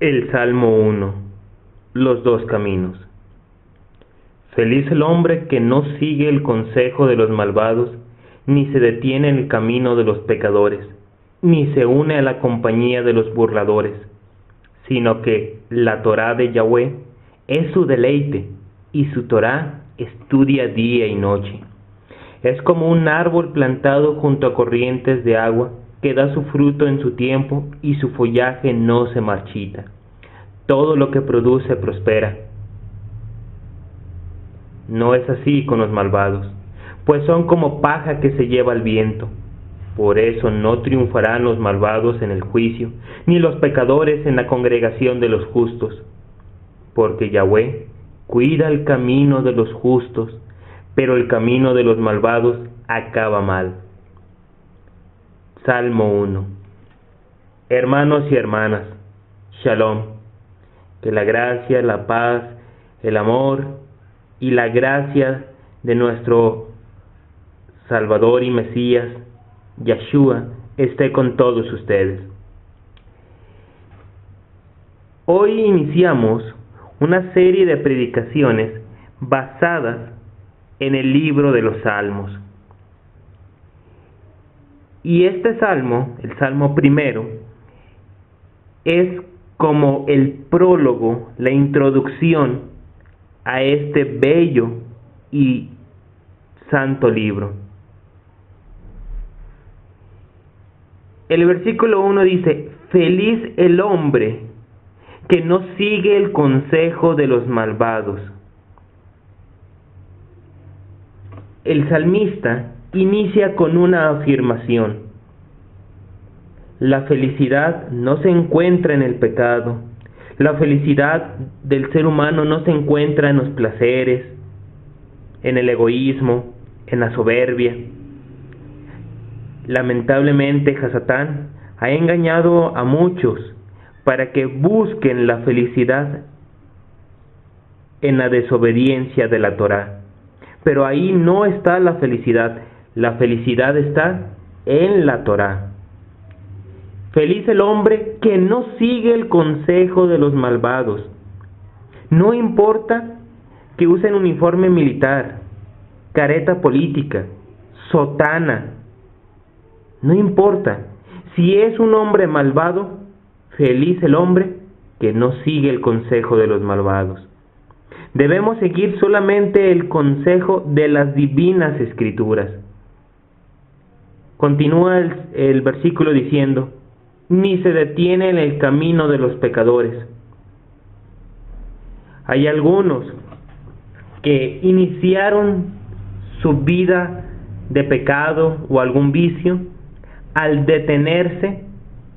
El Salmo 1. Los dos caminos. Feliz el hombre que no sigue el consejo de los malvados, ni se detiene en el camino de los pecadores, ni se une a la compañía de los burladores, sino que la Torá de Yahweh es su deleite, y su Torá estudia día y noche. Es como un árbol plantado junto a corrientes de agua, que da su fruto en su tiempo y su follaje no se marchita. Todo lo que produce prospera. No es así con los malvados, pues son como paja que se lleva el viento. Por eso no triunfarán los malvados en el juicio, ni los pecadores en la congregación de los justos. Porque Yahweh cuida el camino de los justos, pero el camino de los malvados acaba mal. Salmo 1. Hermanos y hermanas, Shalom. Que la gracia, la paz, el amor y la gracia de nuestro Salvador y Mesías, Yahshua, esté con todos ustedes. Hoy iniciamos una serie de predicaciones basadas en el libro de los Salmos. Y este salmo, el Salmo primero, es como el prólogo, la introducción a este bello y santo libro. El versículo 1 dice: feliz el hombre que no sigue el consejo de los malvados. El salmista inicia con una afirmación: la felicidad no se encuentra en el pecado. La felicidad del ser humano no se encuentra en los placeres, en el egoísmo, en la soberbia. Lamentablemente, Hasatán ha engañado a muchos para que busquen la felicidad en la desobediencia de la Torá. Pero ahí no está la felicidad. La felicidad está en la Torá. Feliz el hombre que no sigue el consejo de los malvados. No importa que usen uniforme militar, careta política, sotana. No importa. Si es un hombre malvado, feliz el hombre que no sigue el consejo de los malvados. Debemos seguir solamente el consejo de las divinas escrituras. Continúa el versículo diciendo: ni se detiene en el camino de los pecadores. Hay algunos que iniciaron su vida de pecado o algún vicio al detenerse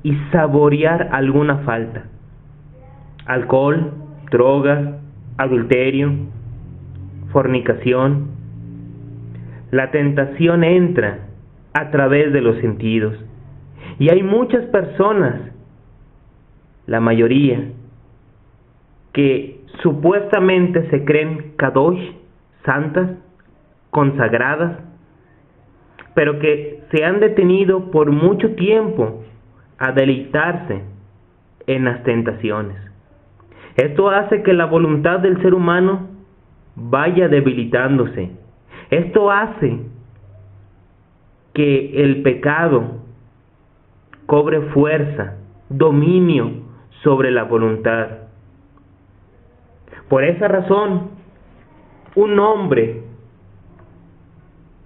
y saborear alguna falta. Alcohol, drogas, adulterio, fornicación. La tentación entra a través de los sentidos. Y hay muchas personas, la mayoría, que supuestamente se creen kadosh, santas, consagradas, pero que se han detenido por mucho tiempo a deleitarse en las tentaciones. Esto hace que la voluntad del ser humano vaya debilitándose. Esto hace que el pecado cobre fuerza, dominio sobre la voluntad. Por esa razón, un hombre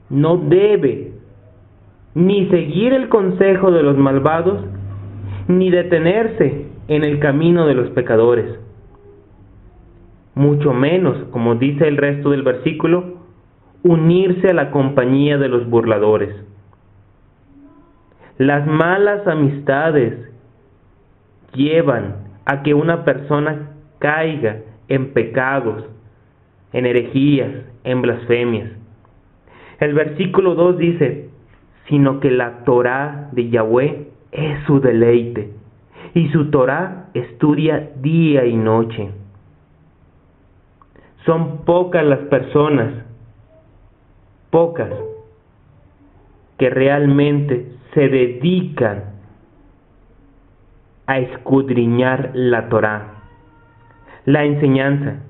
no debe ni seguir el consejo de los malvados, ni detenerse en el camino de los pecadores. Mucho menos, como dice el resto del versículo, unirse a la compañía de los burladores. Las malas amistades llevan a que una persona caiga en pecados, en herejías, en blasfemias. El versículo 2 dice: sino que la Torá de Yahweh es su deleite, y su Torá estudia día y noche. Son pocas las personas, que realmente se dedican a escudriñar la Torá, la enseñanza,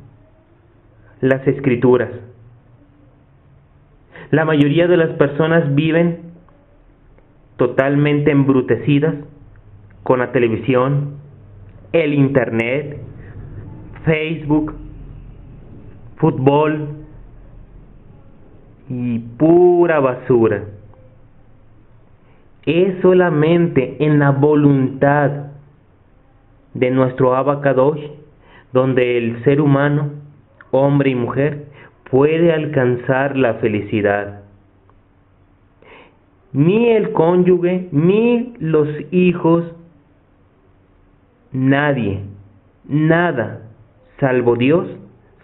las escrituras. La mayoría de las personas viven totalmente embrutecidas con la televisión, el internet, Facebook, fútbol y pura basura. Es solamente en la voluntad de nuestro Abacadosh donde el ser humano, hombre y mujer, puede alcanzar la felicidad. Ni el cónyuge, ni los hijos, nadie, nada, salvo Dios,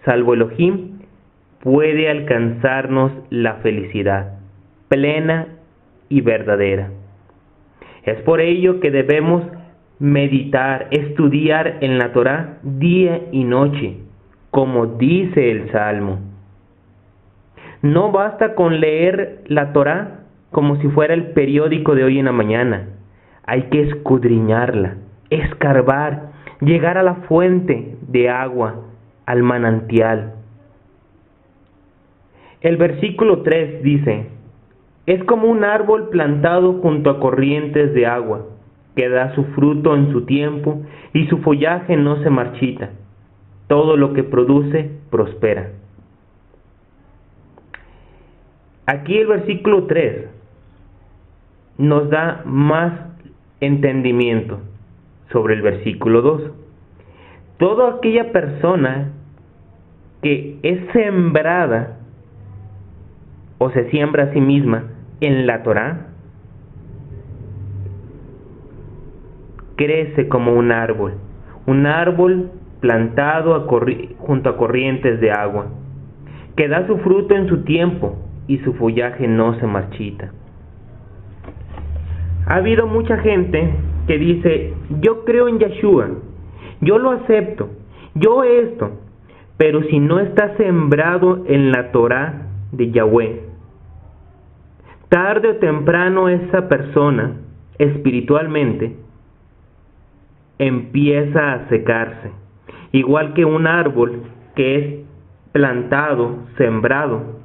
salvo Elohim, puede alcanzarnos la felicidad plena y verdadera. Es por ello que debemos meditar, estudiar en la Torá día y noche, como dice el Salmo. No basta con leer la Torá como si fuera el periódico de hoy en la mañana. Hay que escudriñarla, escarbar, llegar a la fuente de agua, al manantial. El versículo 3 dice: es como un árbol plantado junto a corrientes de agua, que da su fruto en su tiempo y su follaje no se marchita. Todo lo que produce prospera. Aquí el versículo 3 nos da más entendimiento sobre el versículo 2. Toda aquella persona que es sembrada o se siembra a sí misma en la Torá, crece como un árbol plantado junto a corrientes de agua, que da su fruto en su tiempo y su follaje no se marchita. Ha habido mucha gente que dice: yo creo en Yeshua, yo lo acepto, yo esto, pero si no está sembrado en la Torá de Yahweh, tarde o temprano esa persona espiritualmente empieza a secarse, igual que un árbol que es plantado, sembrado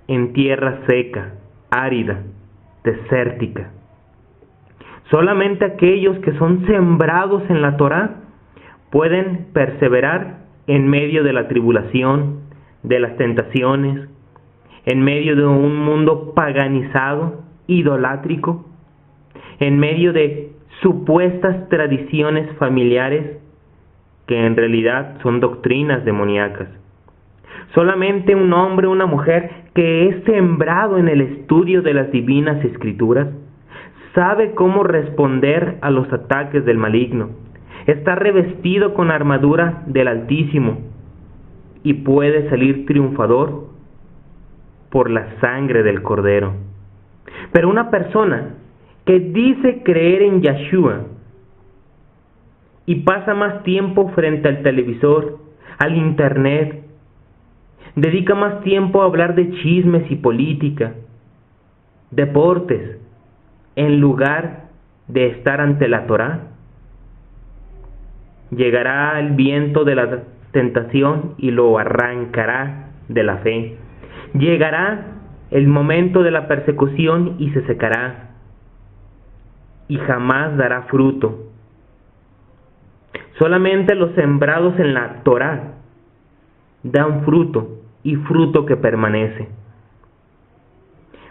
en tierra seca, árida, desértica. Solamente aquellos que son sembrados en la Torá pueden perseverar en medio de la tribulación, de las tentaciones, en medio de un mundo paganizado, idolátrico, en medio de supuestas tradiciones familiares que en realidad son doctrinas demoníacas. Solamente un hombre o una mujer que es sembrado en el estudio de las divinas escrituras sabe cómo responder a los ataques del maligno. Está revestido con armadura del Altísimo y puede salir triunfador por la sangre del Cordero. Pero una persona que dice creer en Yeshua y pasa más tiempo frente al televisor, al internet, dedica más tiempo a hablar de chismes y política, deportes, en lugar de estar ante la Torá, llegará el viento de la tentación y lo arrancará de la fe. Llegará el momento de la persecución y se secará, y jamás dará fruto. Solamente los sembrados en la Torá dan fruto, y fruto que permanece.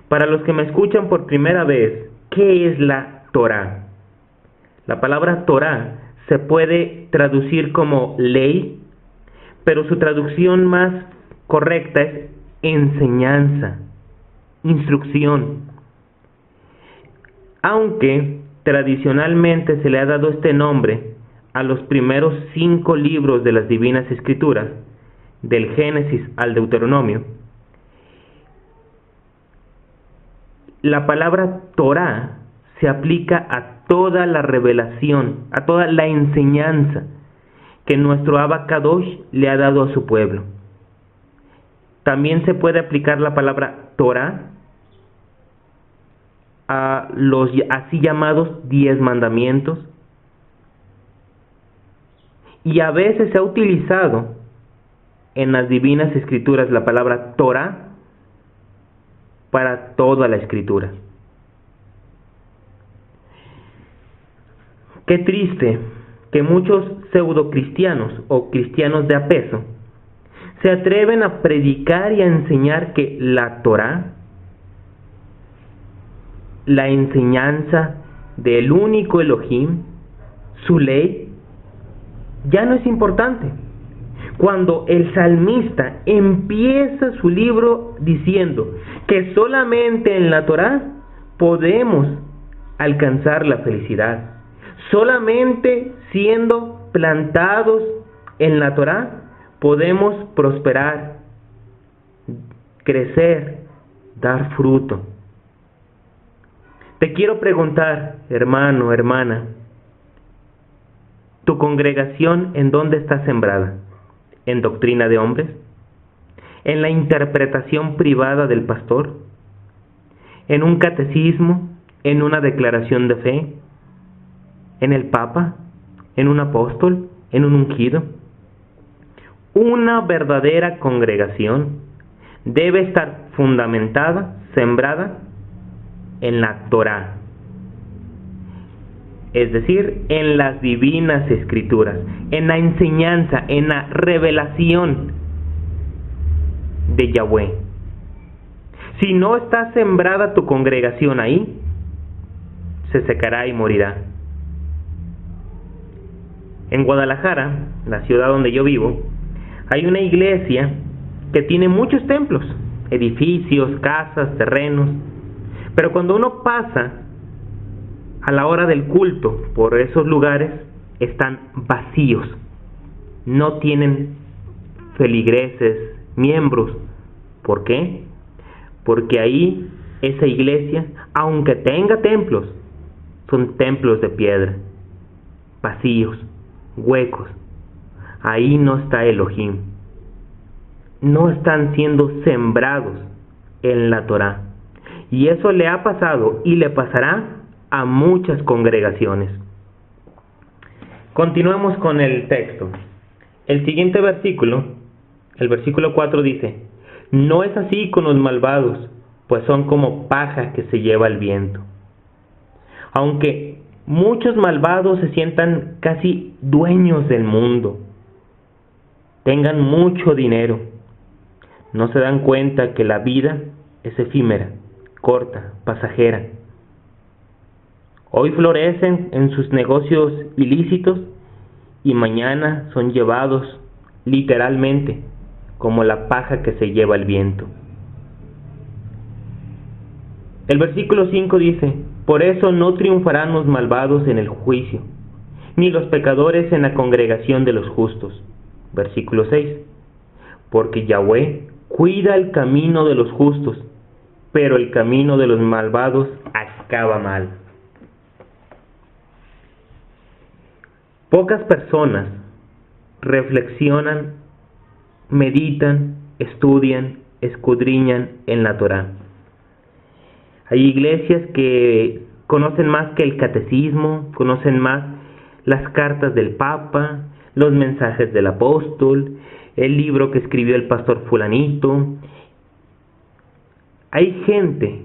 Para los que me escuchan por primera vez, ¿qué es la Torá? La palabra Torá se puede traducir como ley, pero su traducción más correcta es enseñanza, instrucción. Aunque tradicionalmente se le ha dado este nombre a los primeros 5 libros de las Divinas Escrituras, del Génesis al Deuteronomio, la palabra Torá se aplica a toda la revelación, a toda la enseñanza que nuestro Abacadosh le ha dado a su pueblo. También se puede aplicar la palabra Torá a los así llamados 10 mandamientos, Y a veces se ha utilizado en las divinas escrituras la palabra Torah para toda la escritura. Qué triste que muchos pseudocristianos o cristianos de a peso se atreven a predicar y a enseñar que la Torah, la enseñanza del único Elohim, su ley, ya no es importante. Cuando el salmista empieza su libro diciendo que solamente en la Torah podemos alcanzar la felicidad, solamente siendo plantados en la Torah podemos prosperar, crecer, dar fruto. Te quiero preguntar, hermano, hermana, ¿tu congregación en dónde está sembrada? ¿En doctrina de hombres? ¿En la interpretación privada del pastor? ¿En un catecismo? ¿En una declaración de fe? ¿En el Papa? ¿En un apóstol? ¿En un ungido? Una verdadera congregación debe estar fundamentada, sembrada en la Torah, es decir, en las divinas escrituras, en la enseñanza, en la revelación de Yahweh. Si no está sembrada tu congregación ahí, se secará y morirá. En Guadalajara, la ciudad donde yo vivo, hay una iglesia que tiene muchos templos, edificios, casas, terrenos, pero cuando uno pasa a la hora del culto por esos lugares, están vacíos, no tienen feligreses, miembros. ¿Por qué? Porque ahí esa iglesia, aunque tenga templos, son templos de piedra, vacíos, huecos. Ahí no está Elohim. No están siendo sembrados en la Torah. Y eso le ha pasado y le pasará a muchas congregaciones. Continuamos con el texto. El siguiente versículo, el versículo 4 dice: no es así con los malvados, pues son como paja que se lleva el viento. Aunque muchos malvados se sientan casi dueños del mundo, tengan mucho dinero, no se dan cuenta que la vida es efímera, corta, pasajera. Hoy florecen en sus negocios ilícitos y mañana son llevados literalmente como la paja que se lleva el viento. El versículo 5 dice: por eso no triunfarán los malvados en el juicio, ni los pecadores en la congregación de los justos. Versículo 6: porque Yahweh cuida el camino de los justos, pero el camino de los malvados acaba mal. Pocas personas reflexionan, meditan, estudian, escudriñan en la Torah. Hay iglesias que conocen más que el catecismo, conocen más las cartas del Papa, los mensajes del apóstol, el libro que escribió el pastor fulanito. Hay gente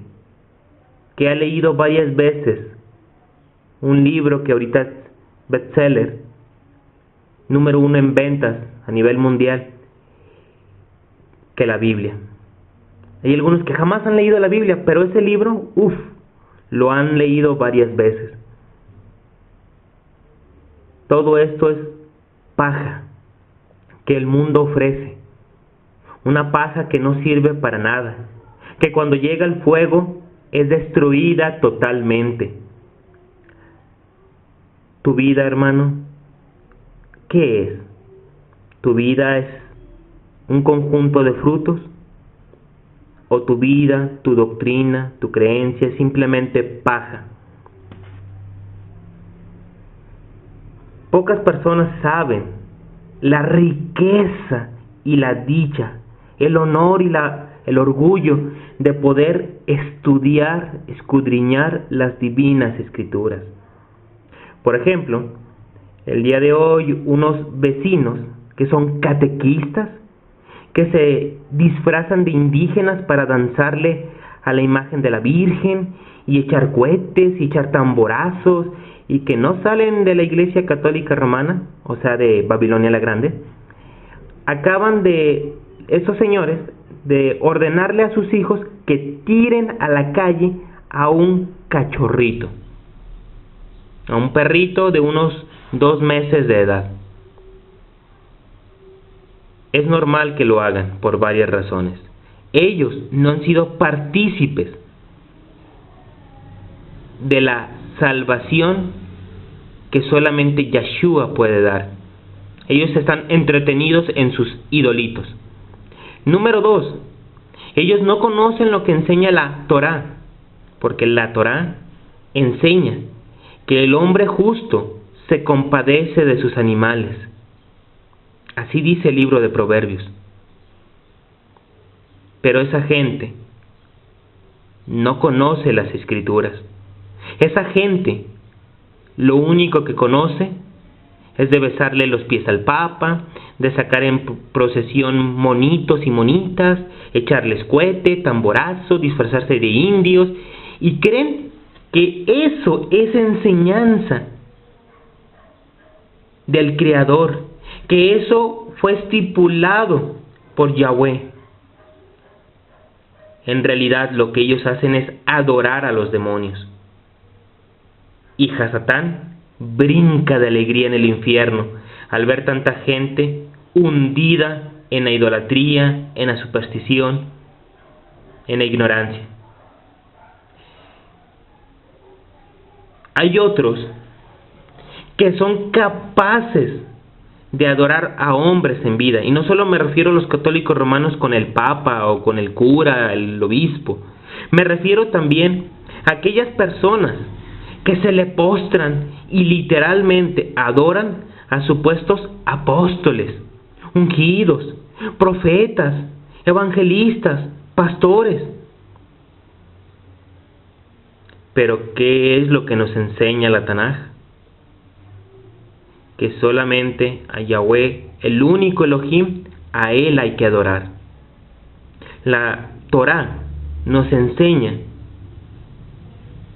que ha leído varias veces un libro que ahorita es bestseller, número 1 en ventas a nivel mundial, que la Biblia. Hay algunos que jamás han leído la Biblia, pero ese libro, lo han leído varias veces. Todo esto es paja que el mundo ofrece, una paja que no sirve para nada, que cuando llega el fuego es destruida totalmente. Tu vida, hermano, ¿qué es? ¿Tu vida es un conjunto de frutos? ¿O tu vida, tu doctrina, tu creencia es simplemente paja? Pocas personas saben la riqueza y la dicha, el honor y el orgullo de poder estudiar, escudriñar las divinas escrituras. Por ejemplo, El día de hoy unos vecinos que son catequistas, que se disfrazan de indígenas para danzarle a la imagen de la Virgen y echar cohetes y echar tamborazos, y que no salen de la Iglesia Católica Romana, o sea, de Babilonia la Grande, acaban de, esos señores, de ordenarle a sus hijos que tiren a la calle a un cachorrito, a un perrito de unos 2 meses de edad. Es normal que lo hagan por varias razones. Ellos no han sido partícipes de la salvación que solamente Yeshua puede dar. Ellos están entretenidos en sus idolitos. Número 2, ellos no conocen lo que enseña la Torá, porque la Torá enseña que el hombre justo se compadece de sus animales. Así dice el libro de Proverbios. Pero esa gente no conoce las Escrituras. Esa gente lo único que conoce es de besarle los pies al Papa, de sacar en procesión monitos y monitas, echarles cohete, tamborazo, disfrazarse de indios, y creen que eso es enseñanza del Creador, que eso fue estipulado por Yahweh. En realidad lo que ellos hacen es adorar a los demonios. Y Hasatán brinca de alegría en el infierno al ver tanta gente hundida en la idolatría, en la superstición, en la ignorancia. Hay otros que son capaces de adorar a hombres en vida, y no solo me refiero a los católicos romanos con el papa o con el cura, el obispo. Me refiero también a aquellas personas que se le postran y literalmente adoran a supuestos apóstoles, ungidos, profetas, evangelistas, pastores. Pero ¿qué es lo que nos enseña la Tanaj? Que solamente a Yahweh, el único Elohim, a Él hay que adorar. La Torá nos enseña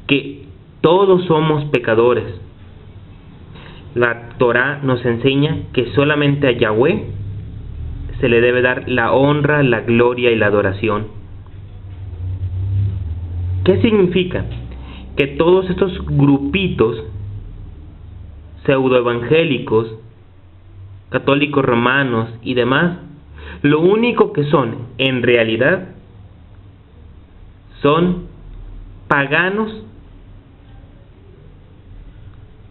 que todos somos pecadores. La Torá nos enseña que solamente a Yahweh se le debe dar la honra, la gloria y la adoración. ¿Qué significa? Que todos estos grupitos pseudoevangélicos, católicos romanos y demás, lo único que son en realidad son paganos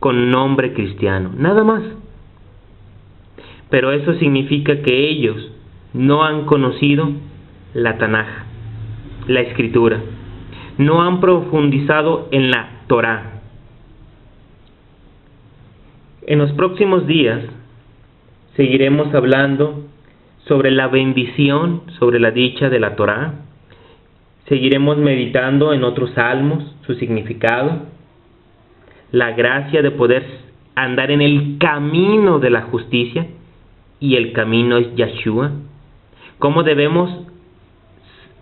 con nombre cristiano, nada más. Pero eso significa que ellos no han conocido la Tanaj, la Escritura, no han profundizado en la Torá. En los próximos días seguiremos hablando sobre la bendición, sobre la dicha de la Torá. Seguiremos meditando en otros salmos, su significado, la gracia de poder andar en el camino de la justicia, y el camino es Yeshua. Cómo debemos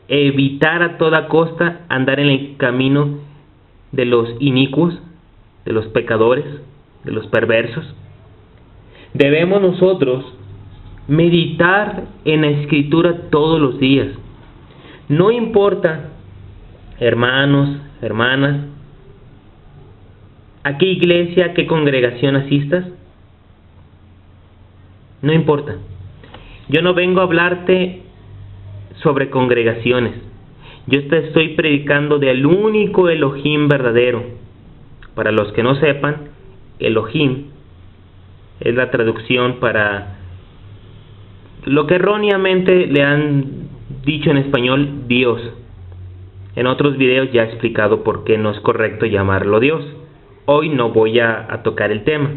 evitar a toda costa andar en el camino de los inicuos, de los pecadores, de los perversos. Debemos nosotros meditar en la Escritura todos los días. No importa, hermanos, hermanas, a qué iglesia, a qué congregación asistas. No importa. Yo no vengo a hablarte sobre congregaciones. Yo te estoy predicando del único Elohim verdadero. Para los que no sepan, Elohim es la traducción para lo que erróneamente le han dicho en español Dios. En otros videos ya he explicado por qué no es correcto llamarlo Dios. Hoy no voy a tocar el tema.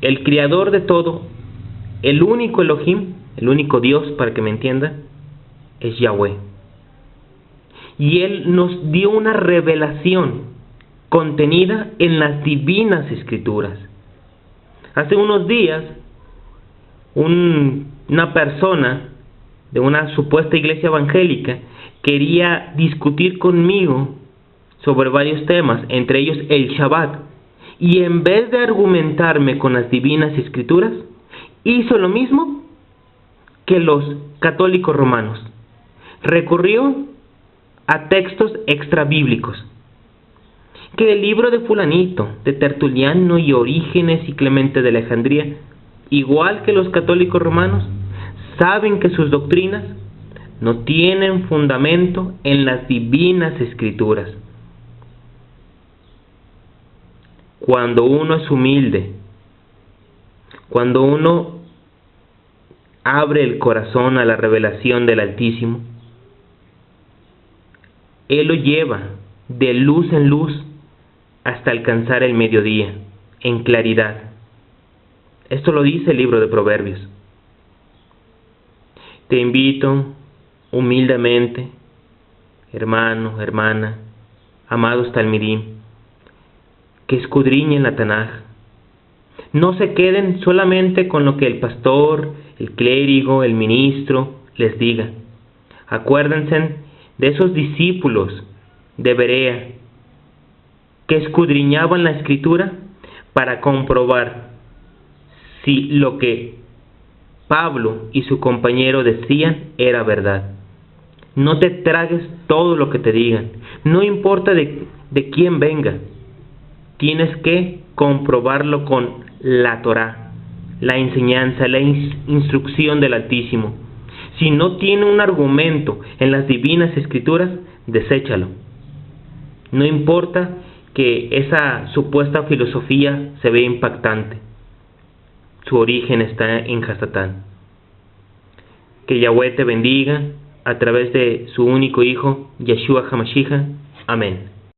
El creador de todo, el único Elohim, el único Dios, para que me entienda, es Yahweh. Y Él nos dio una revelación contenida en las divinas escrituras. Hace unos días, una persona de una supuesta iglesia evangélica quería discutir conmigo sobre varios temas, entre ellos el Shabbat, y en vez de argumentarme con las divinas escrituras, hizo lo mismo que los católicos romanos. Recurrió a textos extrabíblicos, que el libro de fulanito, de Tertuliano y Orígenes y Clemente de Alejandría, igual que los católicos romanos, saben que sus doctrinas no tienen fundamento en las divinas escrituras. Cuando uno es humilde, cuando uno abre el corazón a la revelación del Altísimo, Él lo lleva de luz en luz hasta alcanzar el mediodía, en claridad. Esto lo dice el libro de Proverbios. Te invito humildemente, hermano, hermana, amados talmidim, que escudriñen la Tanaj. No se queden solamente con lo que el pastor, el clérigo, el ministro les diga. Acuérdense de esos discípulos de Berea que escudriñaban la Escritura para comprobar si lo que Pablo y su compañero decían era verdad. No te tragues todo lo que te digan, no importa de quién venga. Tienes que comprobarlo con la Torá, la enseñanza, la instrucción del Altísimo. Si no tiene un argumento en las divinas escrituras, deséchalo. No importa que esa supuesta filosofía se vea impactante. Su origen está en Hasatán. Que Yahweh te bendiga a través de su único Hijo, Yeshua HaMashiach. Amén.